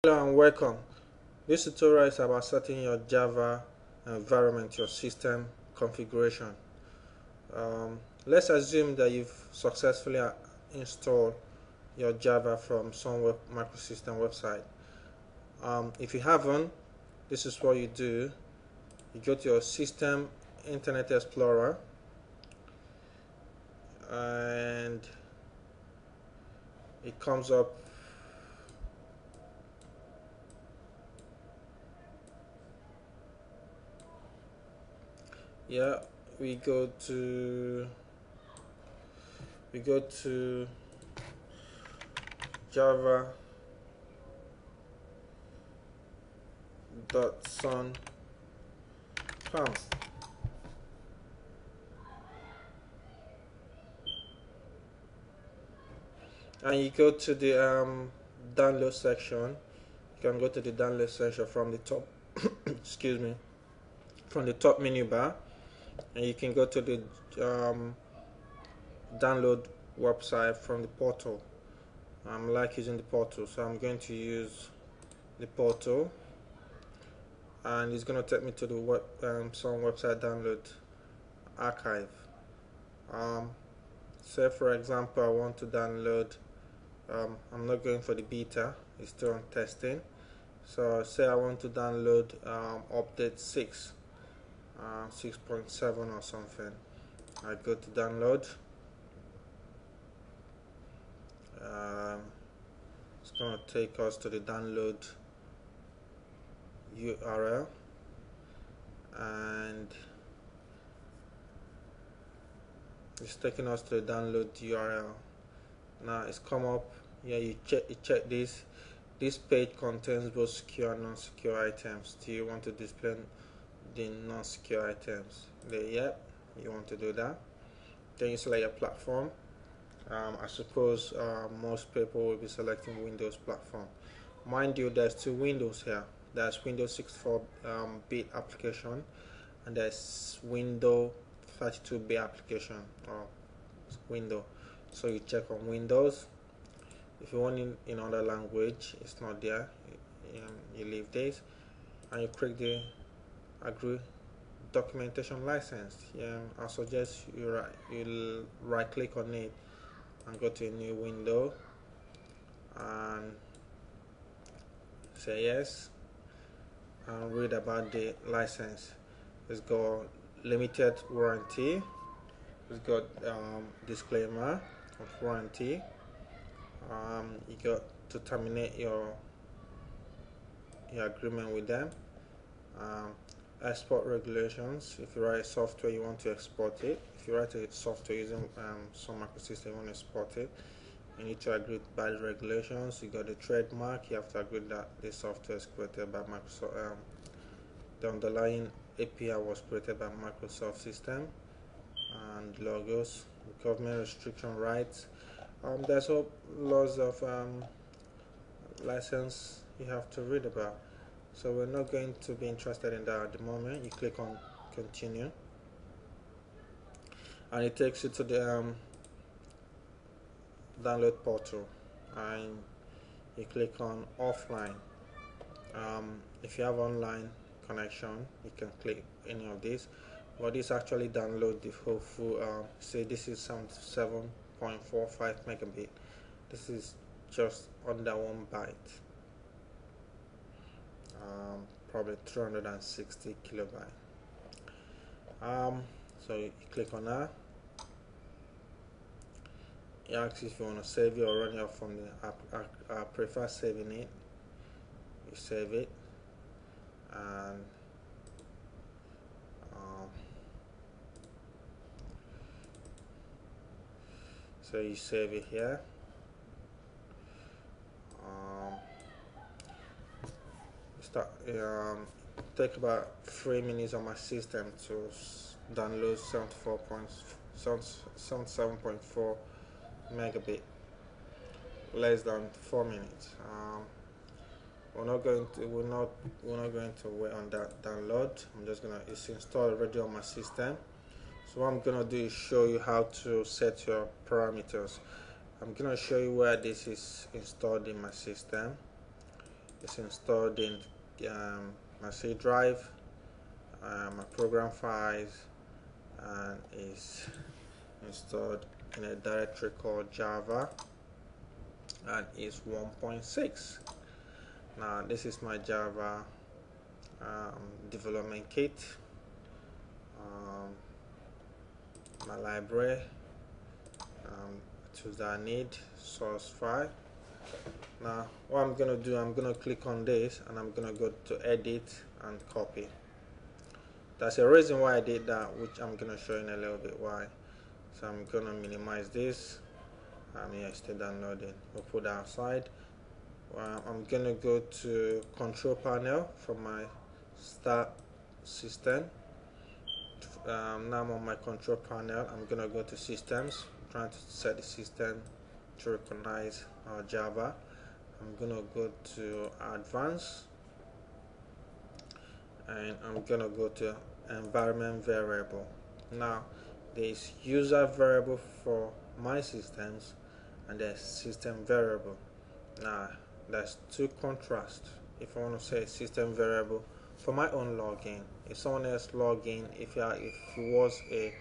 Hello and welcome. This tutorial is about setting your Java environment, your system configuration. Let's assume that you've successfully installed your Java from some microsystem website. If you haven't, this is what you do. You go to your System Internet Explorer and it comes up. Yeah, we go to java.sun and you go to the download section. You can go to the download section from the top excuse me, from the top menu bar, and you can go to the download website from the portal. I like using the portal, so I'm going to use the portal, and it's going to take me to the some website download archive. Say for example I want to download, I'm not going for the beta, it's still on testing. So say I want to download update 6.7 or something. I go to download. It's going to take us to the download URL, and it's taking us to the download URL. Now it's come up. Yeah, you check this. This page contains both secure and non-secure items. Do you want to display the non-secure items? Yep, you want to do that. Then you select your platform. I suppose most people will be selecting Windows platform. Mind you, there's two Windows here. There's Windows 64-bit application, and there's Windows 32-bit application or Windows. So you check on Windows. If you want in other language, it's not there. You leave this, and you click the agree documentation license. I suggest you right click on it and go to a new window and say yes and read about the license. It's got limited warranty. It's got disclaimer of warranty. You got to terminate your agreement with them. Export regulations. If you write software, you want to export it. If you write a software using some microsystem, you want to export it, you need to agree by the regulations. You got the trademark. You have to agree that the software is created by Microsoft. The underlying API was created by Microsoft System, and logos, government restriction rights. There's lots of license you have to read about. So we're not going to be interested in that at the moment. You click on continue, and it takes you to the download portal, and you click on offline. If you have online connection, you can click any of these, but this actually download the whole full say this is 7.45 megabit. This is just under 1 byte, probably 360 kilobyte. So you click on that. It asks if you want to save it or run it from the app. I prefer saving it. You save it, and so you save it here. Take about 3 minutes on my system to download 77.4 megabit, less than 4 minutes. We're not going to wait on that download. It's installed already on my system. So what I'm gonna do is show you how to set your parameters. I'm gonna show you where this is installed in my system. It's installed in my C drive, my program files, and is installed in a directory called Java, and is 1.6. Now this is my Java development kit, my library, tools that I need, source file. Now what I'm gonna do, I'm gonna click on this and I'm gonna go to edit and copy. That's a reason why I did that, which I'm gonna show in a little bit why. So I'm gonna minimize this. Yeah, still downloading. We'll put that aside. I'm gonna go to control panel from my start system. Now I'm on my control panel. I'm gonna go to systems. I'm trying to set the system to recognize Java. I'm gonna go to advanced, and I'm gonna go to environment variable. Now there's user variable for my systems, and there's system variable. Now there's two contrasts. If I want to say system variable for my own login, if someone else login, if it was a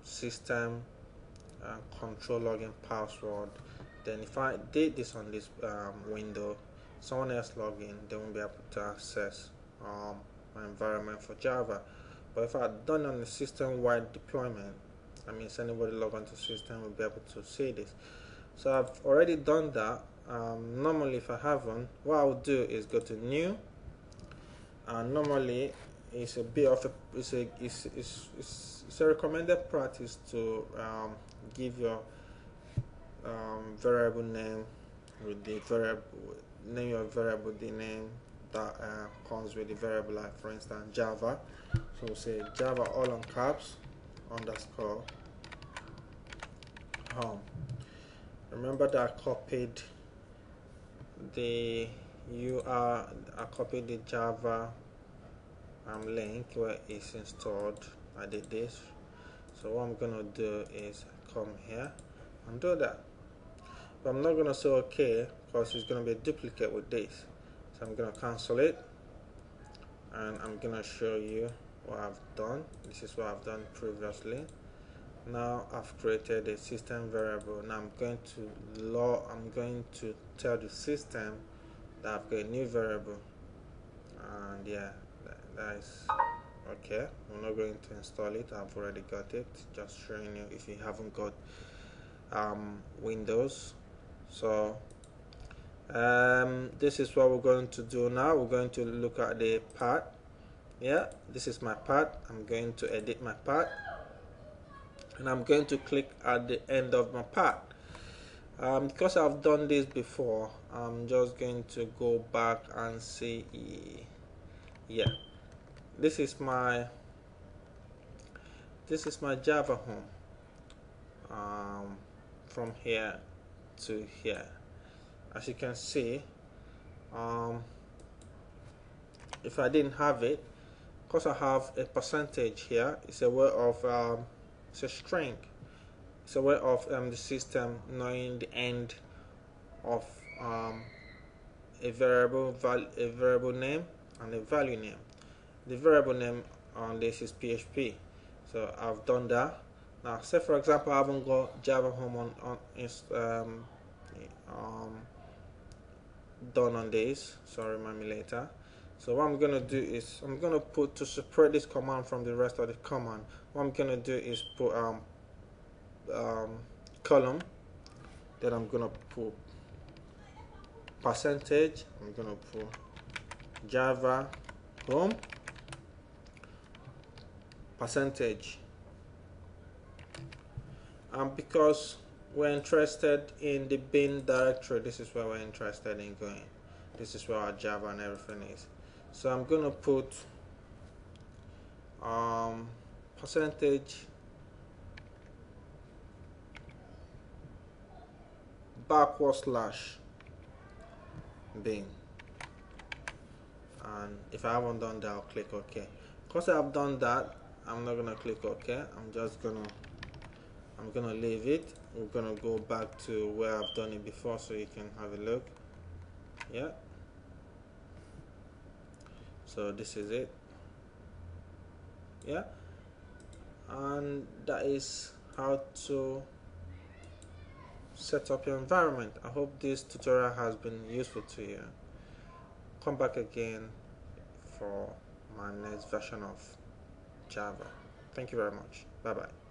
system control login password, then if I did this on this window, someone else login, they won't be able to access my environment for Java. But if I had done on the system-wide deployment, that means anybody log onto system will be able to see this. So I've already done that. Normally, if I haven't, what I'll do is go to new, and normally it's a bit of a it's a recommended practice to give your variable name with the variable name your variable the name that comes with the variable, like for instance Java. So we'll say Java all on caps underscore home. Remember that I copied the I copied the Java link where it's installed. I did this. So what I'm gonna do is come here and do that. But I'm not gonna say okay because it's gonna be a duplicate with this. So I'm gonna cancel it, and I'm gonna show you what I've done. This is what I've done previously. Now I've created a system variable. Now I'm going to tell the system that I've got a new variable, and yeah, that is okay. We're not going to install it. I've already got it. Just showing you if you haven't got Windows. So this is what we're going to do now. We're going to look at the path. Yeah, this is my path. I'm going to edit my path, and I'm going to click at the end of my path. Because I've done this before, I'm just going to go back and see. Yeah, this is my Java home. From here to here, as you can see, if I didn't have it, because I have a percentage here, it's a way of it's a string. It's a way of the system knowing the end of a variable name and a value name. The variable name on this is PHP. So I've done that. Now, say for example, I haven't got Java home done on this. So remind me later. So what I'm gonna do is I'm gonna put, to separate this command from the rest of the command, what I'm gonna do is put column, then I'm gonna put percentage, I'm gonna put Java home percentage, and because we're interested in the bin directory, this is where we're interested in going. This is where our Java and everything is. So I'm gonna put percentage // bin, and if I haven't done that, I'll click OK. Because I've done that, I'm not gonna click OK. I'm gonna leave it. We're gonna go back to where I've done it before so you can have a look. Yeah, So this is it. Yeah, and that is how to set up your environment. I hope this tutorial has been useful to you. Come back again for my next version of Java. Thank you very much. Bye bye.